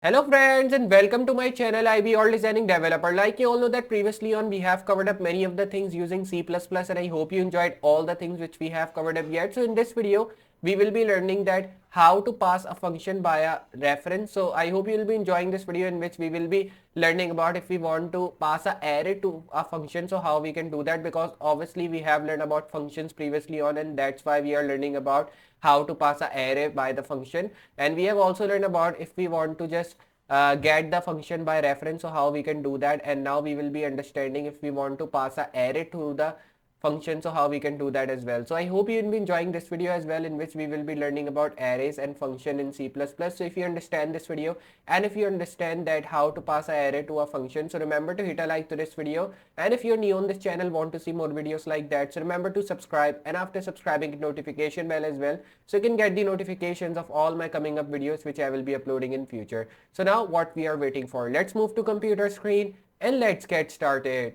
Hello friends and welcome to my channel Iballdesigningdeveloper. Like you all know that previously on we have covered up many of the things using C++ and I hope you enjoyed all the things which we have covered up yet. So in this video we will be learning that how to pass a function by a reference. So I hope you will be enjoying this video in which we will be learning about if we want to pass a array to a function, so how we can do that, because obviously we have learned about functions previously on and that's why we are learning about how to pass a array by the function. And we have also learned about if we want to just get the function by reference, so how we can do that. And now we will be understanding if we want to pass a array to the function, so how we can do that as well. So I hope you will be enjoying this video as well, in which we will be learning about arrays and function in C++. So if you understand this video and if you understand that how to pass an array to a function, so remember to hit a like to this video. And if you're new on this channel, want to see more videos like that, so remember to subscribe, and after subscribing, hit notification bell as well, so you can get the notifications of all my coming up videos which I will be uploading in future. So now what we are waiting for, let's move to computer screen and let's get started.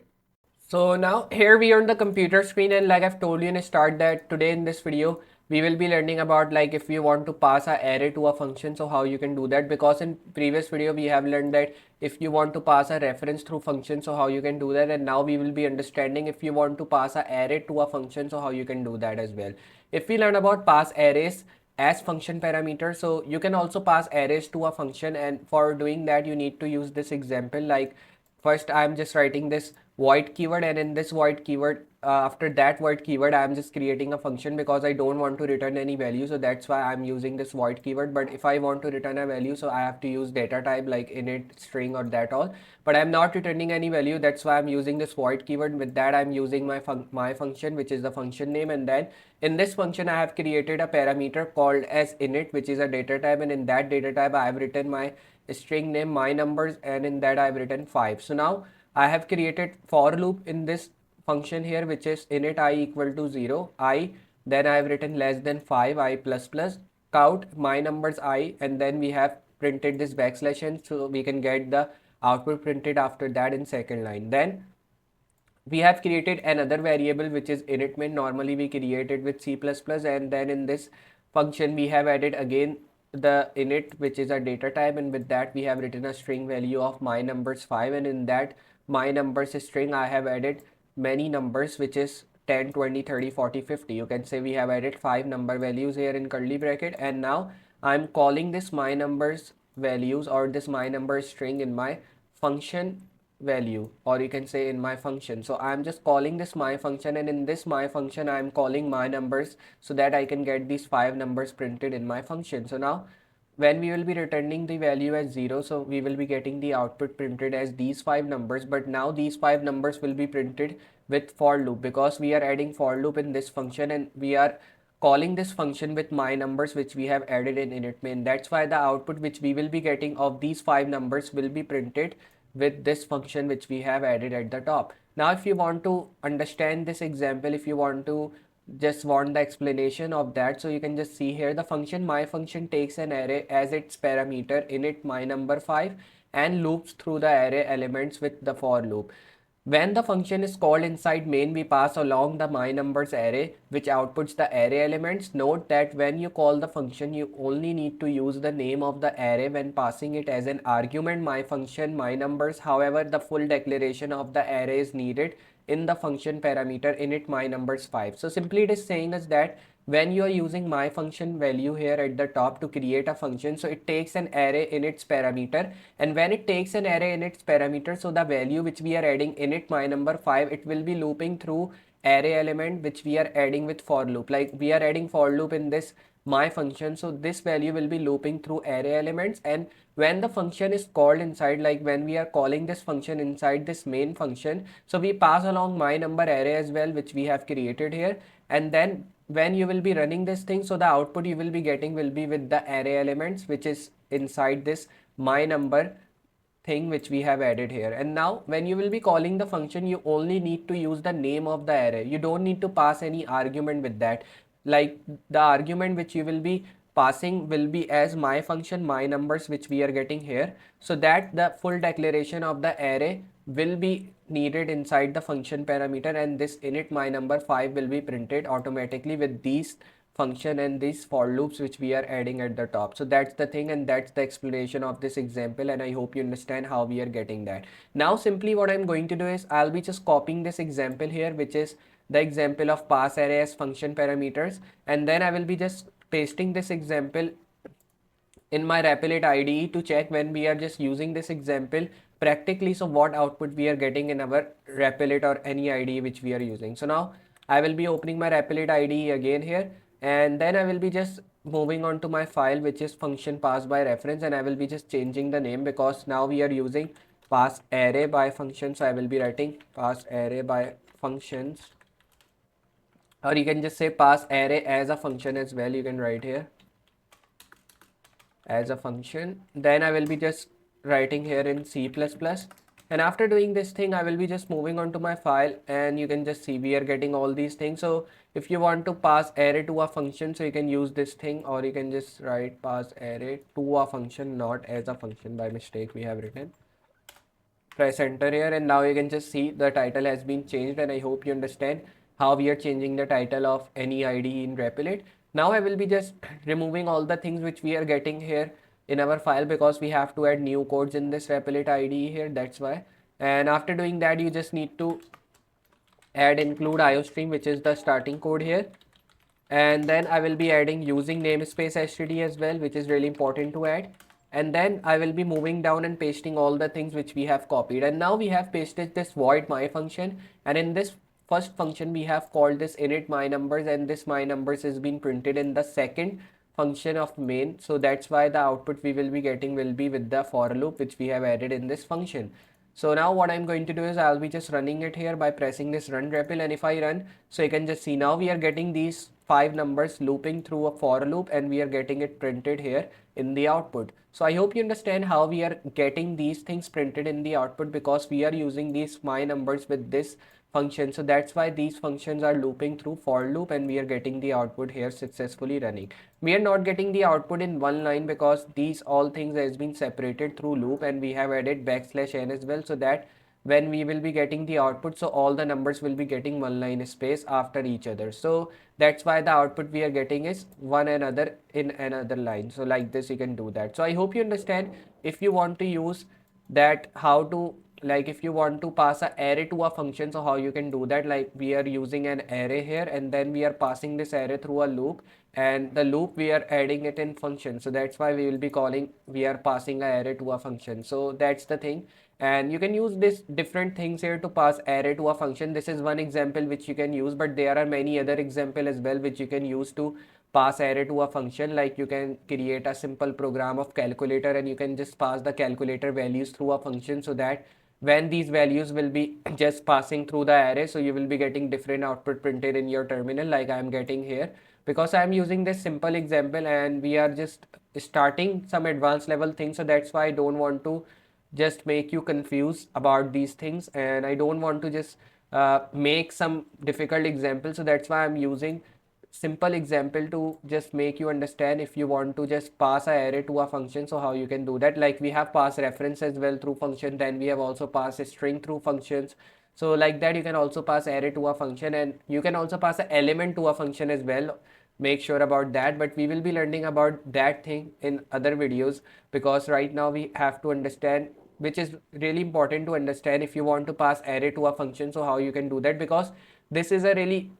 So now here we are on the computer screen, and like I've told you in the start that today in this video we will be learning about like if you want to pass a array to a function, so how you can do that, because in previous video we have learned that if you want to pass a reference through function, so how you can do that. And now we will be understanding if you want to pass a array to a function, so how you can do that as well. If we learn about pass arrays as function parameter, so you can also pass arrays to a function, and for doing that you need to use this example. Like first I'm just writing this void keyword, and in this void keyword, after that void keyword I'm just creating a function because I don't want to return any value, so that's why I'm using this void keyword. But if I want to return a value, so I have to use data type like init, string or that all, but I'm not returning any value, that's why I'm using this void keyword. With that I'm using my function, which is the function name, and then in this function I have created a parameter called as init, which is a data type, and in that data type I have written my string name, my numbers, and in that I've written 5. So now I have created for loop in this function here, which is init I equal to 0, I, then I have written less than 5, I plus plus, count my numbers I, and then we have printed this backslash n, so we can get the output printed after that in second line. Then we have created another variable which is init main. Normally we create it with C++, and then in this function we have added again the init, which is a data type, and with that we have written a string value of my numbers 5, and in that my numbers string I have added many numbers, which is 10, 20, 30, 40, 50. You can say we have added 5 number values here in curly bracket, and now I'm calling this my numbers values or this my numbers string in my function value, or you can say in my function. So I'm just calling this my function, and in this my function I'm calling my numbers so that I can get these 5 numbers printed in my function. So now when we will be returning the value as 0, so we will be getting the output printed as these 5 numbers. But now these 5 numbers will be printed with for loop, because we are adding for loop in this function and we are calling this function with my numbers which we have added in init main. That's why the output which we will be getting of these 5 numbers will be printed with this function which we have added at the top. Now if you want to understand this example, if you want to just want the explanation of that, so you can just see here the function my function takes an array as its parameter init my number 5 and loops through the array elements with the for loop. When the function is called inside main, we pass along the my numbers array which outputs the array elements. Note that when you call the function, you only need to use the name of the array when passing it as an argument my function my numbers. However, the full declaration of the array is needed in the function parameter init my numbers 5. So simply it is saying us that when you are using my function value here at the top to create a function, so it takes an array in its parameter, and when it takes an array in its parameter, so the value which we are adding init my number 5, it will be looping through array element which we are adding with for loop. Like we are adding for loop in this my function, so this value will be looping through array elements, and when the function is called inside, like when we are calling this function inside this main function, so we pass along my number array as well which we have created here. And then when you will be running this thing, so the output you will be getting will be with the array elements which is inside this my number thing which we have added here. And now when you will be calling the function, you only need to use the name of the array. You don't need to pass any argument with that. Like the argument which you will be passing will be as my function my numbers which we are getting here, so that the full declaration of the array will be needed inside the function parameter, and this init my number 5 will be printed automatically with these function and these for loops which we are adding at the top. So that's the thing, and that's the explanation of this example, and I hope you understand how we are getting that. Now simply what I'm going to do is I'll be just copying this example here, which is the example of pass array as function parameters, and then I will be just pasting this example in my Replit IDE to check when we are just using this example practically, so what output we are getting in our Replit or any IDE which we are using. So now I will be opening my Replit IDE again here, and then I will be just moving on to my file which is function pass by reference, and I will be just changing the name because now we are using pass array by function. So I will be writing pass array by functions, or you can just say pass array as a function as well. You can write here as a function. Then I will be just writing here in C++, and after doing this thing I will be just moving on to my file, and you can just see we are getting all these things. So if you want to pass array to a function, so you can use this thing, or you can just write pass array to a function, not as a function. By mistake we have written. Press enter here, and now you can just see the title has been changed, and I hope you understand how we are changing the title of any IDE in Replit. Now I will be just removing all the things which we are getting here in our file because we have to add new codes in this Replit IDE here, that's why. And after doing that you just need to add include iostream, which is the starting code here, and then I will be adding using namespace std as well, which is really important to add. And then I will be moving down and pasting all the things which we have copied, and now we have pasted this void my function, and in this first function we have called this init my numbers, and this my numbers is being printed in the second function of main. So that's why the output we will be getting will be with the for loop which we have added in this function. So now what I'm going to do is I'll be just running it here by pressing this run REPL, and if I run, so you can just see now we are getting these 5 numbers looping through a for loop, and we are getting it printed here in the output. So I hope you understand how we are getting these things printed in the output, because we are using these my numbers with this function. So that's why these functions are looping through for loop, and we are getting the output here successfully running. We are not getting the output in one line because these all things has been separated through loop, and we have added \n as well, so that when we will be getting the output, so all the numbers will be getting one line space after each other. So that's why the output we are getting is one another in another line. So like this you can do that. So I hope you understand. If you want to use that, how to, like if you want to pass a array to a function, so how you can do that, like we are using an array here, and then we are passing this array through a loop, and the loop we are adding it in function. So that's why we will be calling, we are passing a array to a function. So that's the thing, and you can use this different things here to pass array to a function. This is one example which you can use, but there are many other example as well which you can use to pass array to a function. Like you can create a simple program of calculator, and you can just pass the calculator values through a function, so that when these values will be just passing through the array, so you will be getting different output printed in your terminal, like I am getting here, because I am using this simple example and we are just starting some advanced level things. So that's why I don't want to just make you confused about these things, and I don't want to just make some difficult examples. So that's why I'm using simple example to just make you understand. If you want to just pass a array to a function, so how you can do that, like we have pass reference as well through function, then we have also pass a string through functions. So like that you can also pass array to a function, and you can also pass an element to a function as well. Make sure about that, but we will be learning about that thing in other videos, because right now we have to understand, which is really important to understand, if you want to pass array to a function, so how you can do that, because this is a really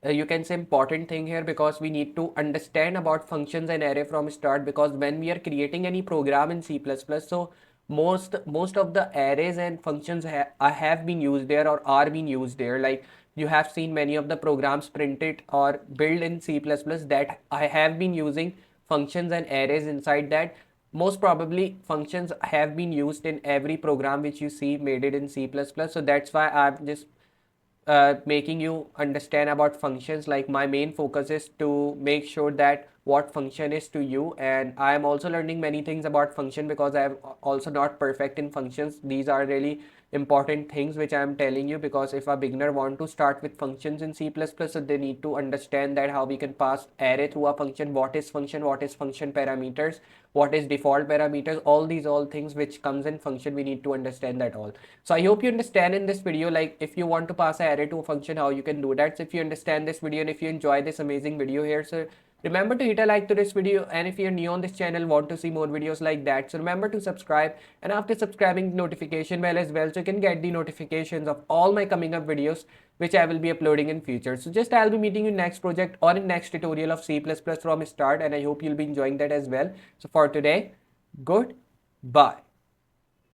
you can say important thing here, because we need to understand about functions and array from start, because when we are creating any program in C++, so most of the arrays and functions have been used there or are being used there. Like you have seen many of the programs printed or built in C++ that I have been using functions and arrays inside that. Most probably functions have been used in every program which you see made it in C++. So that's why I'm just making you understand about functions. Like my main focus is to make sure that what function is to you. And I am also learning many things about function because I am also not perfect in functions. These are really important things which I am telling you, because if a beginner want to start with functions in C++, so they need to understand that how we can pass array through a function, what is function parameters, what is default parameters, all things which comes in function, we need to understand that all. So I hope you understand in this video, like if you want to pass an array to a function, how you can do that. So if you understand this video and if you enjoy this amazing video here, so remember to hit a like to this video, and if you're new on this channel, want to see more videos like that, so remember to subscribe, and after subscribing, notification bell as well, so you can get the notifications of all my coming up videos which I will be uploading in future. So just I'll be meeting you next project or in next tutorial of C++ from start, and I hope you'll be enjoying that as well. So for today, goodbye.